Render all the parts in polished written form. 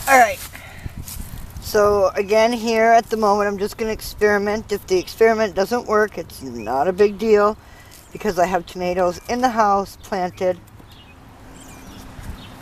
Alright, so again here at the moment I'm just going to experiment. If the experiment doesn't work, it's not a big deal because I have tomatoes in the house planted.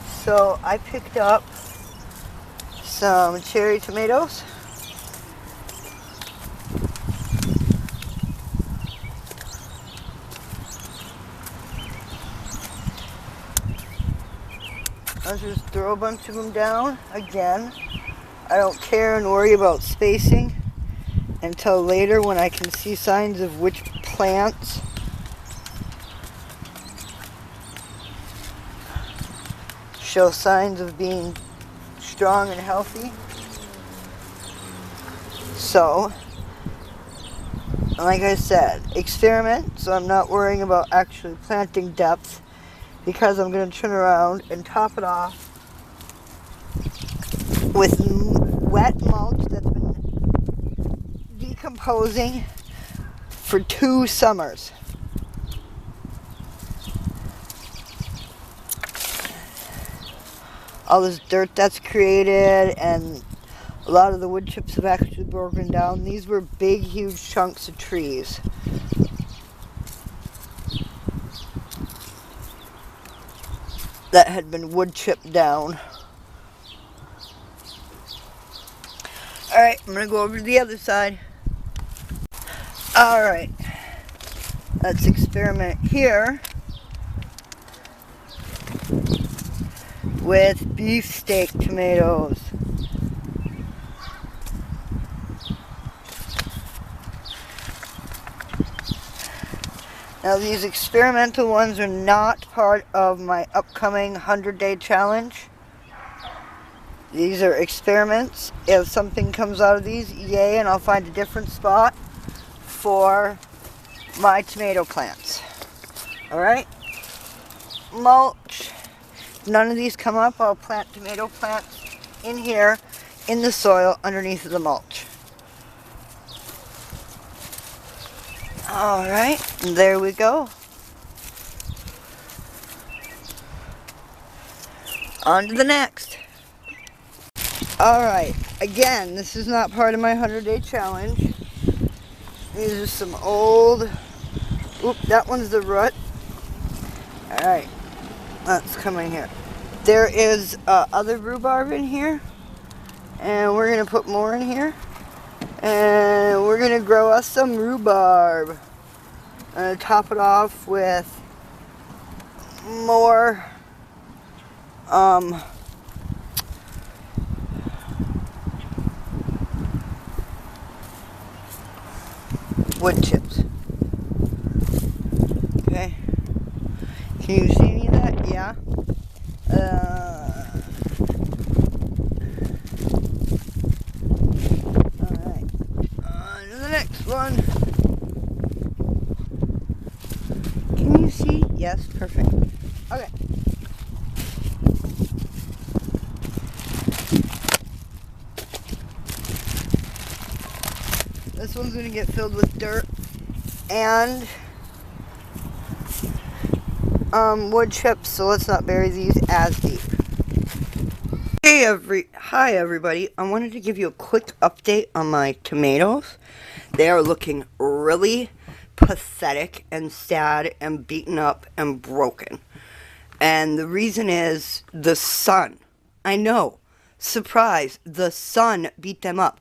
So I picked up some cherry tomatoes. I'll just throw a bunch of them down again. I don't care and worry about spacing until later when I can see signs of which plants show signs of being strong and healthy. So, like I said, experiment, so I'm not worrying about actually planting depth because I'm going to turn around and top it off with wet mulch that's been decomposing for 2 summers. All this dirt that's created and a lot of the wood chips have actually broken down. These were big, huge chunks of trees. That had been wood chipped down. Alright, I'm going to go over to the other side. Alright, let's experiment here with beefsteak tomatoes. Now these experimental ones are not part of my upcoming 100-day challenge. These are experiments. If something comes out of these, yay, and I'll find a different spot for my tomato plants. Alright? Mulch. If none of these come up, I'll plant tomato plants in here, in the soil, underneath the mulch. Alright, there we go. On to the next. Alright, again, this is not part of my 100-day challenge. These are some old... Oop, that one's the root. Alright, let's come in here. There is other rhubarb in here. And we're going to put more in here. And we're going to grow us some rhubarb. And top it off with more wood chips. Okay. Can you see any of that? Yeah. Alright. On to the next one. Can you see? Yes, perfect. Okay. This one's going to get filled with dirt and wood chips, so let's not bury these as deep. Hi everybody. I wanted to give you a quick update on my tomatoes. They are looking really pathetic and sad and beaten up and broken. And the reason is the sun. I know. Surprise. The sun beat them up.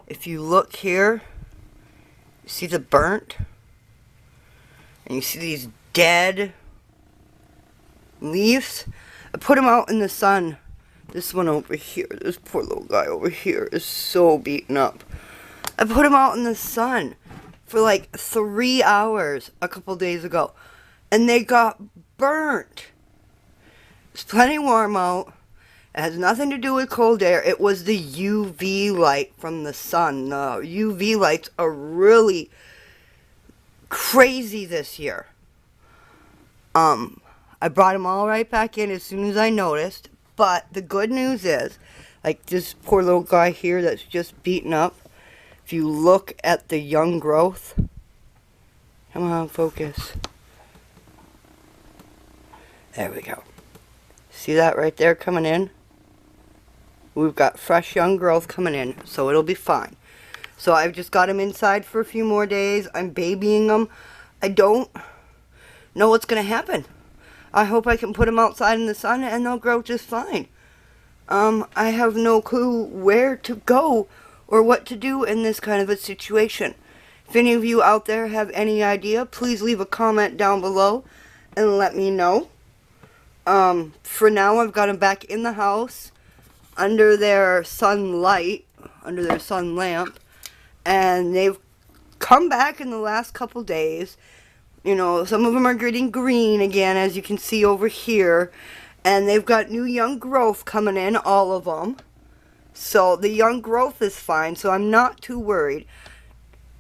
If you look here, you see the burnt? And you see these dead leaves? I put them out in the sun. This one over here, this poor little guy over here is so beaten up. I put him out in the sun for like 3 hours a couple days ago. And they got burnt. It's plenty warm out. It has nothing to do with cold air. It was the UV light from the sun. The UV lights are really crazy this year. I brought them all right back in as soon as I noticed. But the good news is, like this poor little guy here that's just beaten up, if you look at the young growth, come on, focus. There we go. See that right there coming in? We've got fresh young growth coming in, so it'll be fine. So I've just got them inside for a few more days. I'm babying them. I don't know what's going to happen. I hope I can put them outside in the sun and they'll grow just fine. I have no clue where to go or what to do in this kind of a situation. If any of you out there have any idea, please leave a comment down below and let me know. For now, I've got them back in the house under their sunlight, under their sun lamp, and they've come back in the last couple days. You know, some of them are getting green again, as you can see over here, and they've got new young growth coming in, all of them. So the young growth is fine, so I'm not too worried.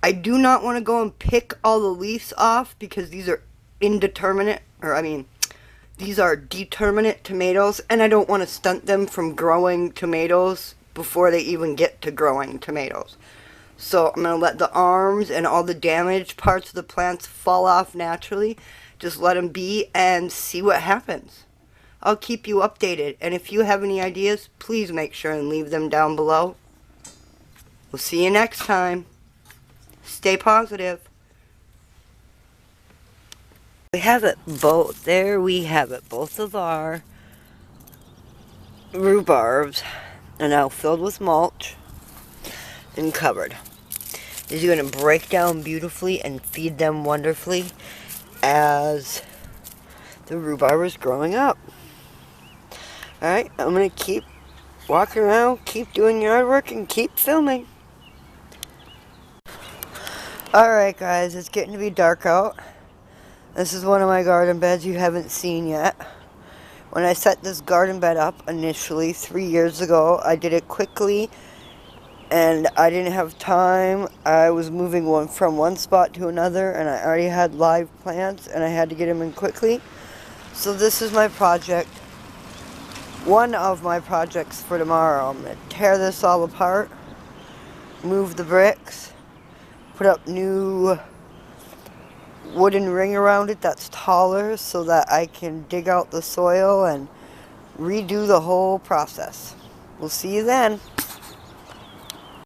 I do not want to go and pick all the leaves off because these are indeterminate, these are determinate tomatoes, and I don't want to stunt them from growing tomatoes before they even get to growing tomatoes. So I'm going to let the arms and all the damaged parts of the plants fall off naturally. Just let them be and see what happens. I'll keep you updated, and if you have any ideas, please make sure and leave them down below. We'll see you next time. Stay positive. We have it both. There we have it. Both of our rhubarbs are now filled with mulch and covered. These are going to break down beautifully and feed them wonderfully as the rhubarb is growing up. Alright, I'm going to keep walking around, keep doing yard work, and keep filming. Alright guys, it's getting to be dark out. This is one of my garden beds you haven't seen yet. When I set this garden bed up initially 3 years ago, I did it quickly and I didn't have time. I was moving from one spot to another and I already had live plants and I had to get them in quickly. So this is my project. One of my projects for tomorrow. I'm going to tear this all apart, move the bricks, put up new wooden ring around it that's taller so that I can dig out the soil and redo the whole process. We'll see you then.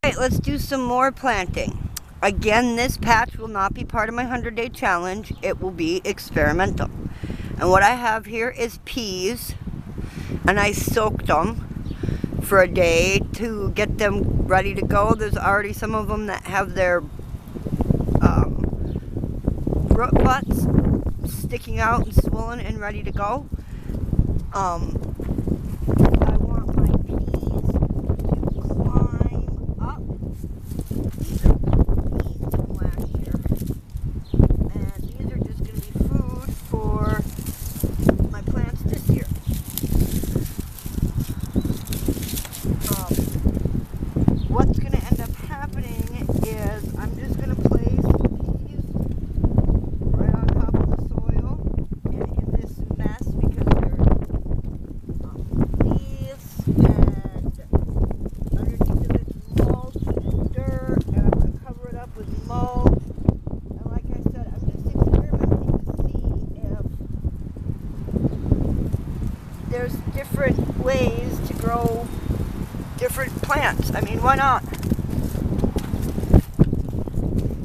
Alright, let's do some more planting. Again, this patch will not be part of my 100-day challenge. It will be experimental. And what I have here is peas, and I soaked them for a day to get them ready to go. There's already some of them that have their root butts sticking out and swollen and ready to go. I want my peas to climb up. These are peas from last year, and these are just going to be food for my plants this year. What's going to end up happening is I'm just going to place these right on top of the soil and in this mess because they're leaves and underneath of it's mulch and dirt, and I'm going to cover it up with mulch. And like I said, I'm just experimenting to see if there's different ways to grow different plants. I mean, why not?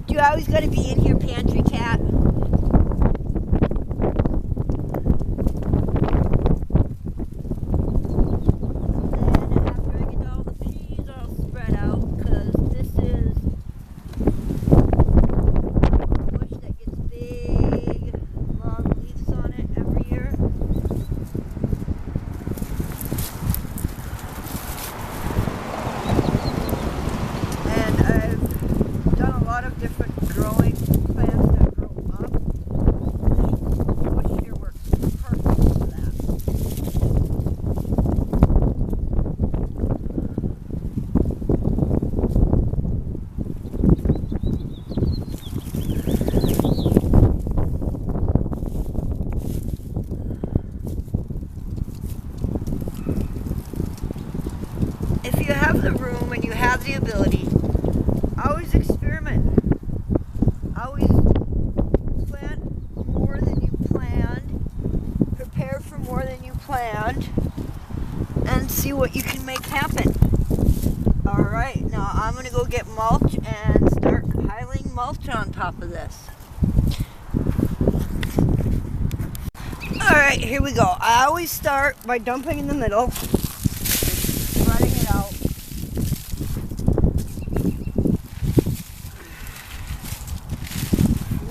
Do you always got to be in here, pantry cat? Then after I get all the peas all spread out, because this is a bush that gets big, long leaves on it every year. Different growing plants that grow up. This bush here works perfect for that. If you have the room and you have the ability, always experiment. Always plant more than you planned, prepare for more than you planned, and and see what you can make happen. Alright, now I'm going to go get mulch and start piling mulch on top of this. Alright, here we go. I always start by dumping in the middle, spreading it out.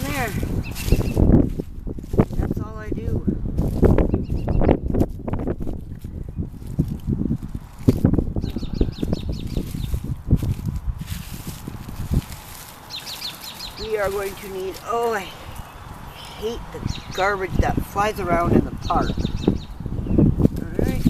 There. That's all I do. We are going to need, I hate the garbage that flies around in the park. Alright.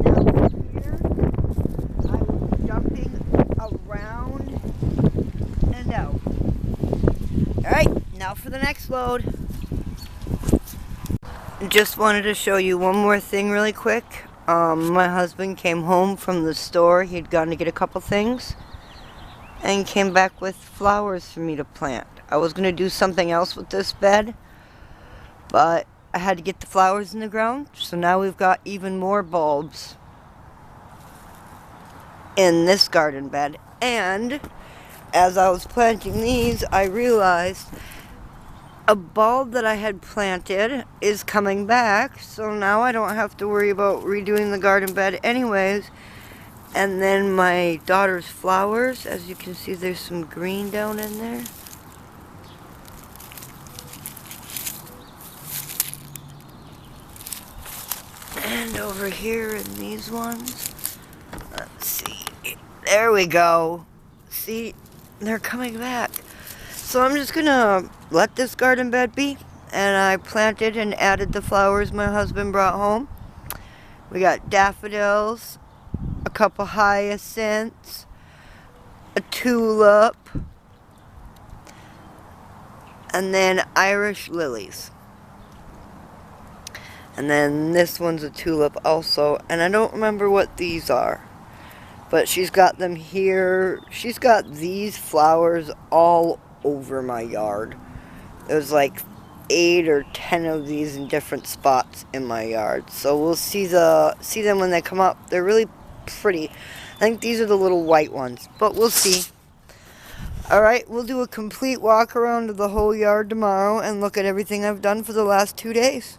Now here, I will be dumping around and out. Alright, now for the next load. Just wanted to show you one more thing really quick. My husband came home from the store. He'd gone to get a couple things and came back with flowers for me to plant. I was going to do something else with this bed, but I had to get the flowers in the ground. So now we've got even more bulbs in this garden bed. And as I was planting these, I realized a bulb that I had planted is coming back, so now I don't have to worry about redoing the garden bed anyways. And then my daughter's flowers, as you can see, there's some green down in there. And over here in these ones, let's see, there we go. See, they're coming back. So I'm just gonna let this garden bed be, and I planted and added the flowers my husband brought home. We got daffodils, a couple hyacinths, a tulip, and then Irish lilies. And then this one's a tulip also, and I don't remember what these are. But she's got them here. She's got these flowers all over my yard. There's like 8 or 10 of these in different spots in my yard. So we'll see them when they come up. They're really pretty. I think these are the little white ones, but we'll see. Alright, we'll do a complete walk around of the whole yard tomorrow and look at everything I've done for the last 2 days.